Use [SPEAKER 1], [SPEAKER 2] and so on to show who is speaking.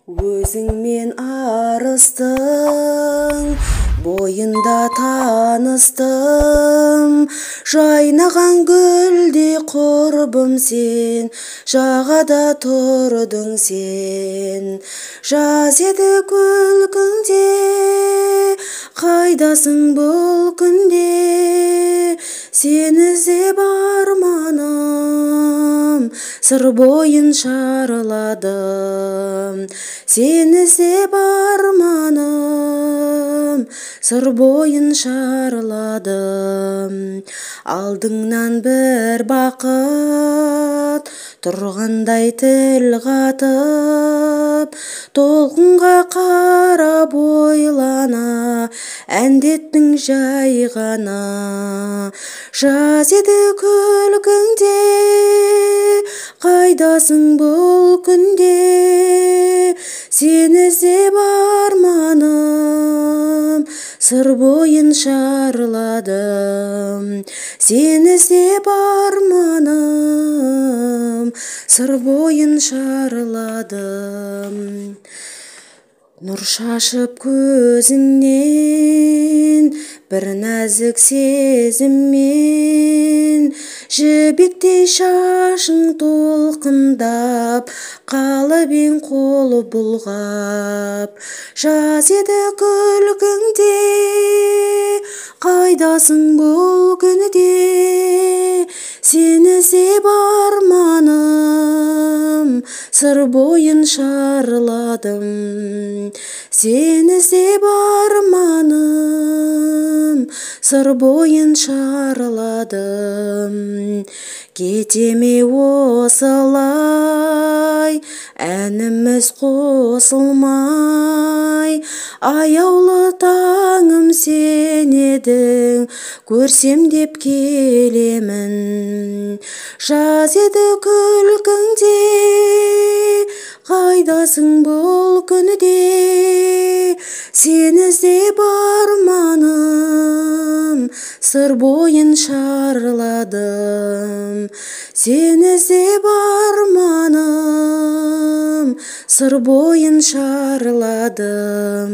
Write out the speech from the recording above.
[SPEAKER 1] Өзіңмен арыстың, бойында таныстым. Жайнаған гүлдей құрбым сен, жағада тұрдың сен. Жаз еді күлкіңде, қайдасың бұл күнде? Сен іздеп арманым, сыр бойын шарладым. Сен іздеп арманым, сыр бойын шарладым. Алдыңнан бір бақыт тұрғандай тіл қатып, толқынға қарап ойлана, әндеттің жай ғана. Жаз еді күлкіңде, қайдасың бұл күнде? Сен іздеп арманым, сыр бойын шарладым. Сен іздеп арманым, сыр бойын шарладым. Нұр шашып көзіңнен, бір нәзік сезіммен, жібектей шашың толқындап, қалып ең қолы бұлғап. Жаз еді күлкіңде, қайдасың бұл күнде? Сен іздеп арманым, сыр бойын шарладым. Сен іздеп арманым, сыр бойын шарладым. Кете ме осылай, әніміз қосылмай? Аяулы таңым сен едің, көрсем деп келемін. Жаз еді күлкіңде, қайдасың бұл күнде? Сен іздеп арманым, сыр бойын шарладым. Сен іздеп арманым, сыр бойын шарладым.